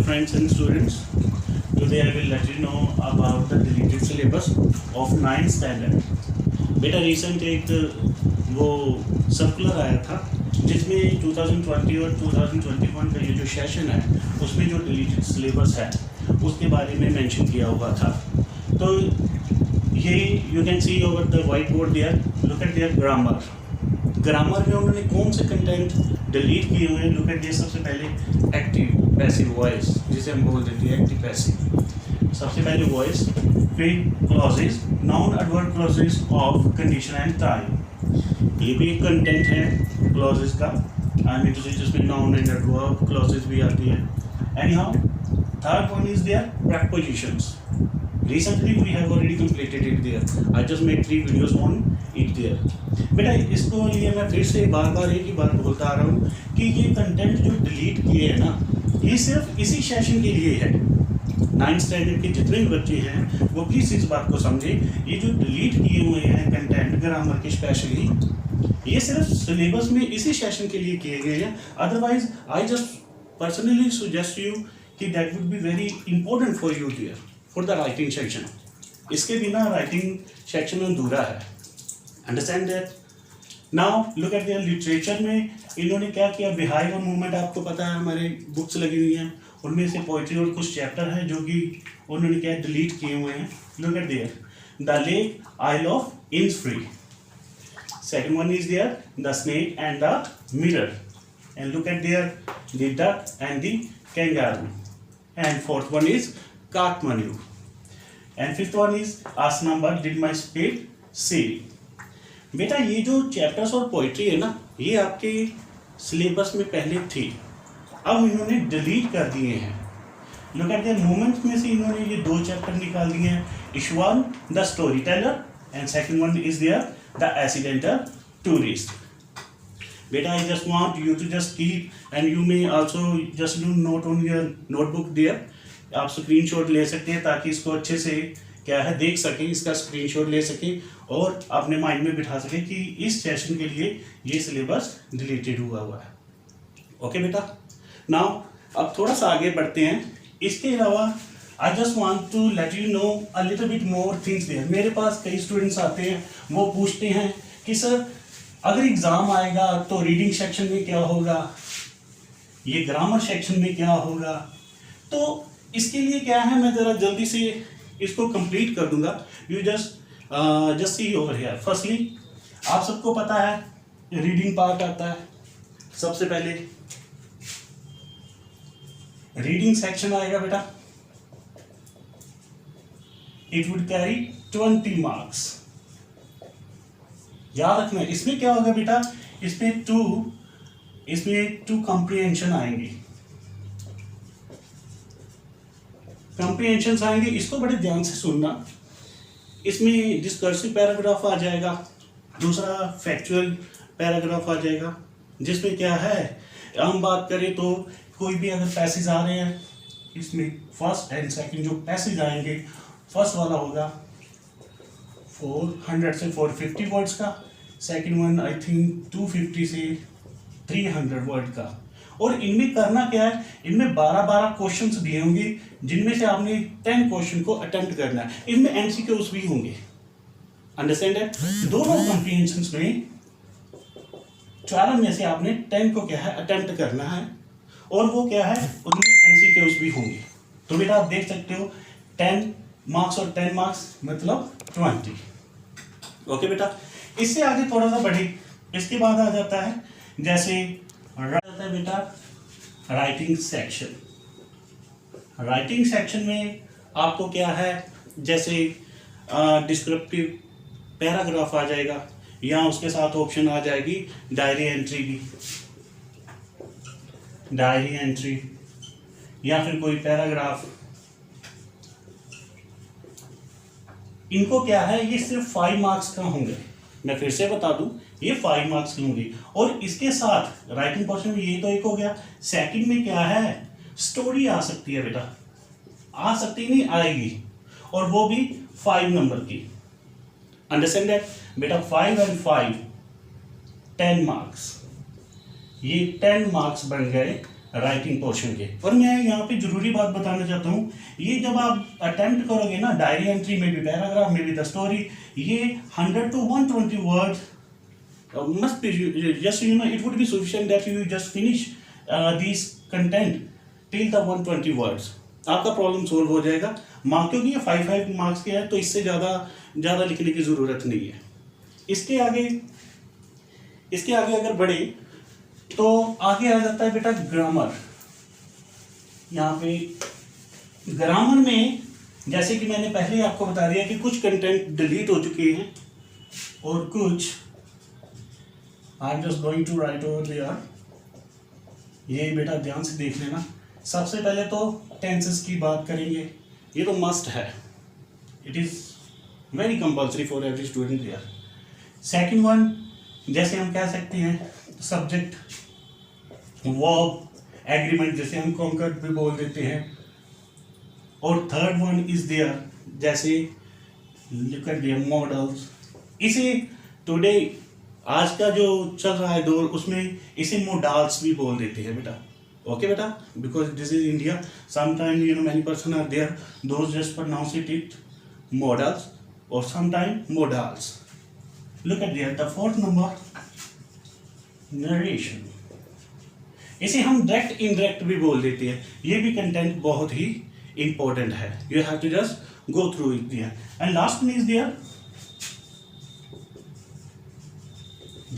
friends and students. Today I will let you know about the deleted syllabus of 9th standard. बेटा recent एक वो circular आया था जिसमें 2020 और 2021 का ये जो सेशन है उसमें जो डिलीटेड सिलेबस है उसके बारे में मेंशन किया हुआ था। तो ये you can see over the white board there, look at there grammar में उन्होंने कौन से कंटेंट डिलीट किए हुए हैं। लुक एट देयर, सबसे पहले एक्टिव पैसिव वॉइस, जिसे हम बोल देते हैं एक्टिव पैसिव। सबसे पहले वॉइस, फिर clauses, noun adverb clauses of condition and time. ये भी एक कंटेंट है क्लॉजेज का, आई मीन टू से जिसमें नाउन एंड एडवर्ब क्लॉजेज भी आती है। Anyhow, third one is there prepositions. Recently we have already completed it there. I just made 3 videos on it there. बेटा इसको लिए मैं फिर से बार बार एक ही बात बोलता आ रहा हूँ कि ये कंटेंट जो डिलीट किए हैं ना, ये सिर्फ इसी सेशन के लिए है। 9th स्टैंडर्ड के जितने भी बच्चे हैं वो प्लीज़ इस बात को समझे, ये जो डिलीट किए हुए हैं कंटेंट ग्रामर के स्पेशली, ये सिर्फ सिलेबस में इसी सेशन के लिए किए गए हैं। Otherwise I just personally suggest you कि that would be very important for you there for the writing section. इसके बिना राइटिंग सेक्शन अधूरा है। Understand that. Now look at there literature में इन्होंने क्या किया, बिहाइव और मूवमेंट आपको पता है हमारे बुक्स लगी हुई हैं, उनमें से पोइट्री और कुछ चैप्टर हैं जो कि उन्होंने क्या डिलीट किए हुए हैं। Look at there, the Lake Isle of Innisfree. Second one is there the snake and the mirror. And look at there the duck and the kangaroo. And fourth one is Kathmandu. And fifth one is ask number did my speed sail. बेटा ये जो chapters और poetry है ना, ये आपके syllabus में पहले थी, अब इन्होंने डिलीट कर दिए हैं। लुक एट द मूवमेंट्स में से इन्होंने ये 2 चैप्टर निकाल दिए हैं। Is one the story teller and second one is there the accidental tourist. बेटा I just want you to just keep and you may also just do note on your notebook there. आप screenshot ले सकते हैं ताकि इसको अच्छे से क्या है देख सकें, इसका स्क्रीनशॉट ले सकें और अपने माइंड में बिठा सकें कि इस सेशन के लिए ये सिलेबस डिलीटेड हुआ है। ओके बेटा, नाउ अब थोड़ा सा आगे बढ़ते हैं। इसके अलावा I just want to let you know a little bit more things there. मेरे पास कई स्टूडेंट्स आते हैं, वो पूछते हैं कि सर अगर एग्ज़ाम आएगा तो रीडिंग सेक्शन में क्या होगा, ये ग्रामर सेक्शन में क्या होगा। तो इसके लिए क्या है, मैं ज़रा जल्दी से इसको कंप्लीट कर दूंगा। You just see over here. Firstly आप सबको पता है रीडिंग पार्ट आता है। सबसे पहले रीडिंग सेक्शन आएगा बेटा, इट वुड कैरी 20 मार्क्स। याद रखना इसमें क्या होगा बेटा, इसमें टू कॉम्प्रिहेंशन आएंगी, कॉम्प्रिहेंशंस आएंगे। इसको बड़े ध्यान से सुनना। इसमें डिस्कर्सिव पैराग्राफ आ जाएगा, दूसरा फैक्चुअल पैराग्राफ आ जाएगा, जिसमें क्या है, हम बात करें तो कोई भी अगर पैसेज आ रहे हैं, इसमें फर्स्ट एंड सेकंड जो पैसेज आएंगे, फर्स्ट वाला होगा 400 से 450 वर्ड्स का, सेकंड वन आई थिंक 250 से 300 वर्ड का। और इनमें करना क्या है, इनमें 12 क्वेश्चंस दिए होंगे जिनमें से आपने 10 क्वेश्चन को अटेम्प्ट करना है। इनमें एमसीक्यूज भी होंगे। अंडरस्टैंड है। दोनों कॉम्प्रिहेंशंस में 12 में से आपने 10 को क्या है अटेम्प्ट करना है, और वो क्या है उनमें एमसीक्यूज भी होंगे। तो बेटा आप देख सकते हो 10 मार्क्स और 10 मार्क्स मतलब 20। ओके बेटा, इससे आगे थोड़ा सा बढ़े। इसके बाद आ जाता है जैसे बेटा राइटिंग सेक्शन। राइटिंग सेक्शन में आपको क्या है, जैसे डिस्क्रिप्टिव पैराग्राफ आ जाएगा, या उसके साथ ऑप्शन आ जाएगी डायरी एंट्री भी, डायरी एंट्री या फिर कोई पैराग्राफ। इनको क्या है, ये सिर्फ 5 मार्क्स का होंगे। मैं फिर से बता दूं, ये 5 मार्क्स की होंगी। और इसके साथ राइटिंग पोर्शन में ये तो एक हो गया। सेकंड में क्या है, स्टोरी आ सकती है बेटा, आ सकती नहीं आएगी, और वो भी 5 नंबर की। अंडरस्टैंड दैट बेटा, 5 and 5 10 मार्क्स। ये 10 मार्क्स बन गए राइटिंग पोर्शन के। और मैं यहाँ पे जरूरी बात बताना चाहता हूँ, ये जब आप अटेम्प्ट करोगे ना, डायरी एंट्री में भी, पैराग्राफ में भी, द स्टोरी, ये 100 to 120 word must be just it would be sufficient that you just finish these content till the 120 words, आपका प्रॉब्लम सोल्व हो जाएगा। क्योंकि ये 5 मार्क्स के है, तो इससे ज़्यादा लिखने की ज़रूरत नहीं है। इसके आगे अगर बढ़े तो आगे आ जाता है बेटा ग्रामर। यहाँ पे ग्रामर में जैसे कि मैंने पहले आपको बता दिया कि कुछ कंटेंट डिलीट हो चुके हैं और कुछ I am just going to write over there. ये बेटा ध्यान से देख लेना। सबसे पहले तो टेंसेस की बात करेंगे, ये तो मस्ट है, it is very compulsory for every student there. Second one, जैसे हम कह सकते हैं सब्जेक्ट, वर्ब, एग्रीमेंट, जैसे हम कॉन्कर्ड भी बोल देते हैं। और थर्ड वन इज देयर, जैसे लुक एट देयर मॉडल्स। इसे टुडे आज का जो चल रहा है दौर, उसमें इसे मोडाल्स भी बोल देते हैं बेटा। ओके बेटा, because this is India, sometime many person are there those just pronounce it models और sometime modals. Look at there the fourth number, narration. इसे हम डायरेक्ट इनडायरेक्ट भी बोल देते हैं। ये भी कंटेंट बहुत ही इंपॉर्टेंट है, you have to just go through it there. And last one is there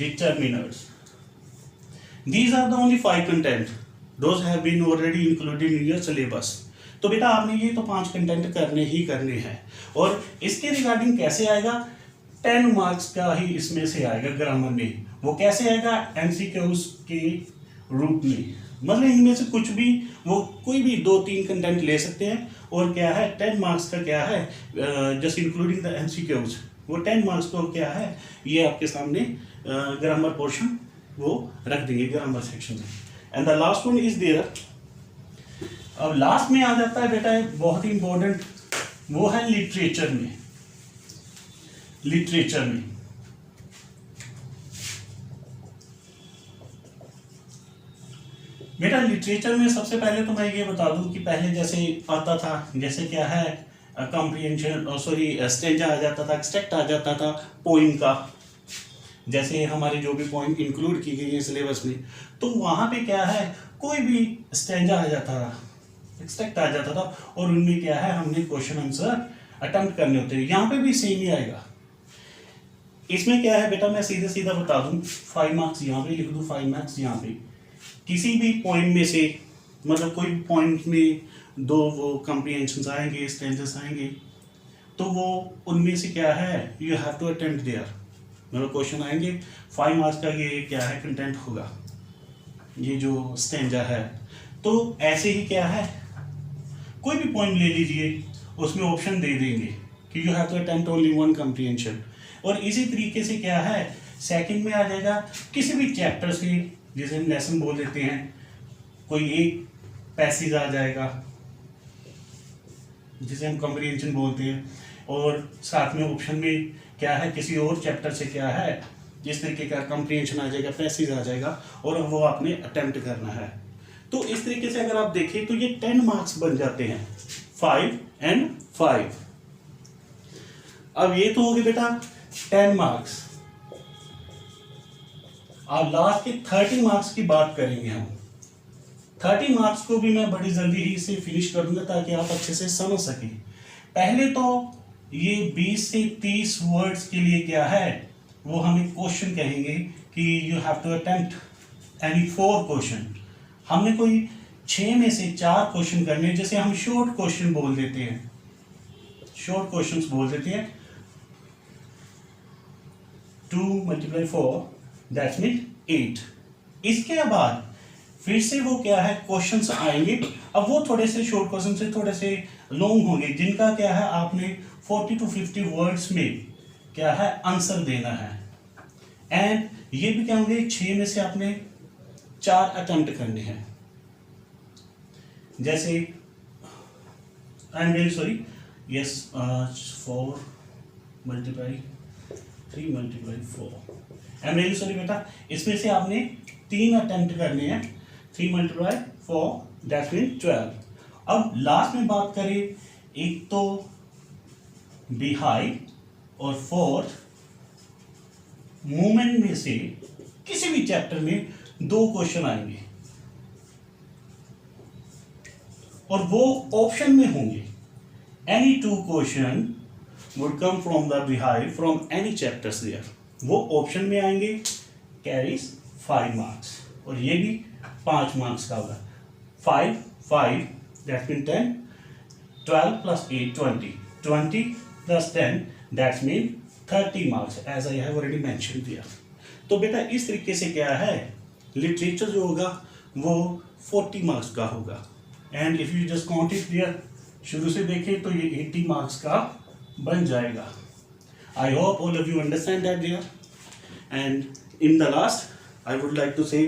determiners. These are the only 5 content. Those have been already included in your syllabus. तो बेटा आपने ये तो 5 कंटेंट करने हैं। और इसके रिगार्डिंग कैसे आएगा, 10 मार्क्स का ही इसमें से आएगा ग्रामर में। वो कैसे आएगा, एमसीक्यूज के रूप में। मतलब इनमें से कुछ भी, वो कोई भी 2-3 कंटेंट ले सकते हैं और क्या है 10 मार्क्स का क्या है, जस्ट इंक्लूडिंग द एमसीक्यूज, वो 10 मार्क्स को क्या है, ये आपके सामने ग्रामर पोर्शन वो रख देंगे ग्रामर सेक्शन में। And the last one is there. अब लास्ट में आ जाता है बेटा बहुत ही इंपॉर्टेंट, वो है लिटरेचर में। बेटा लिटरेचर में सबसे पहले तो मैं ये बता दूं कि पहले जैसे आता था, जैसे क्या है कॉम्प्रिहेंशन, स्टेंजा आ जाता था, एक्सट्रैक्ट आ जाता था पोइम का। जैसे हमारे जो भी पॉइंट इंक्लूड की गई है सिलेबस में, तो वहाँ पे क्या है कोई भी स्टेंजा आ जाता था, एक्सट्रैक्ट आ जाता था, और उनमें क्या है हमने क्वेश्चन आंसर अटेम्प्ट करने होते हैं। यहाँ पे भी सेम ही आएगा। इसमें क्या है बेटा, मैं सीधा बता दूँ, 5 मार्क्स यहाँ पे लिख दूँ, 5 मार्क्स यहाँ पे। किसी भी पॉइंट में से, मतलब कोई पॉइंट में 2 वो कॉम्प्रिहेंशंस आएंगे, स्टेंजेस आएंगे, तो वो उनमें से क्या है you have to attempt there. मतलब क्वेश्चन आएंगे 5 मार्क्स का, ये क्या है कंटेंट होगा, ये जो स्टेंजा है। तो ऐसे ही क्या है कोई भी पॉइंट ले लीजिए, उसमें ऑप्शन दे देंगे कि you have to attempt only 1 comprehension. और इसी तरीके से क्या है सेकंड में आ जाएगा किसी भी चैप्टर से, जिसे हम लेसन बोल देते हैं, कोई एक पैसेज आ जाएगा जिसे हम कॉम्प्रिहेंशन बोलते हैं, और साथ में ऑप्शन में क्या है किसी और चैप्टर से क्या है जिस तरीके का कॉम्प्रिहेंशन आ जाएगा, पैसेज आ जाएगा, और वो आपने अटेम्प्ट करना है। तो इस तरीके से अगर आप देखें तो ये 10 मार्क्स बन जाते हैं, 5 and 5। अब ये तो हो गए बेटा 10 मार्क्स। अब लास्ट के 30 मार्क्स की बात करेंगे हम। 30 मार्क्स को भी मैं बड़ी जल्दी ही से फिनिश कर दूंगा ताकि आप अच्छे से समझ सकें। पहले तो ये 20 से 30 वर्ड्स के लिए क्या है वो हमें क्वेश्चन कहेंगे कि you have to attempt any 4 question. हमने कोई 6 में से 4 क्वेश्चन करने, जैसे हम शॉर्ट क्वेश्चन बोल देते हैं, शॉर्ट क्वेश्चंस बोल देते हैं। 2 × 4 दैट्स मीन 8। इसके बाद फिर से वो क्या है क्वेश्चंस आएंगे। अब वो थोड़े से शॉर्ट क्वेश्चन से थोड़े से लॉन्ग होंगे, जिनका क्या है आपने 40 to 50 वर्ड्स में क्या है आंसर देना है। एंड ये भी क्या होंगे 6 में से आपने 4 अटेम्प्ट करने हैं। जैसे I am very sorry, yes 4 × 3 × 4 I am very sorry बेटा, इसमें से आपने 3 अटेम्प्ट करने हैं। 3 × 4 दैट्स मीन 12। अब लास्ट में बात करें, एक तो बिहाइंड और फोर्थ मूवमेंट में से किसी भी चैप्टर में 2 क्वेश्चन आएंगे और वो ऑप्शन में होंगे। Any 2 question would come from the behind from any chapters there, वो ऑप्शन में आएंगे, कैरीज 5 मार्क्स, और ये भी 5 मार्क्स का होगा। 5 that's mean 10, 12 plus 8 20 plus 10 that's mean 30 marks as I have already mention दिया। तो बेटा इस तरीके से क्या है, लिटरेचर जो होगा वो 40 मार्क्स का होगा, and if you just count it there, शुरू से देखें तो ये 80 मार्क्स का बन जाएगा। I hope all of you understand that there. And in the last I would like to say,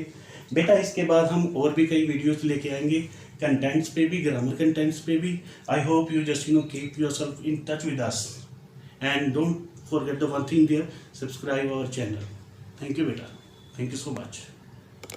बेटा इसके बाद हम और भी कई वीडियोस लेके आएंगे, कंटेंट्स पे भी, ग्रामर कंटेंट्स पे भी। I hope you just keep yourself in touch with us and don't forget the one thing there, subscribe our channel. Thank you beta, thank you so much.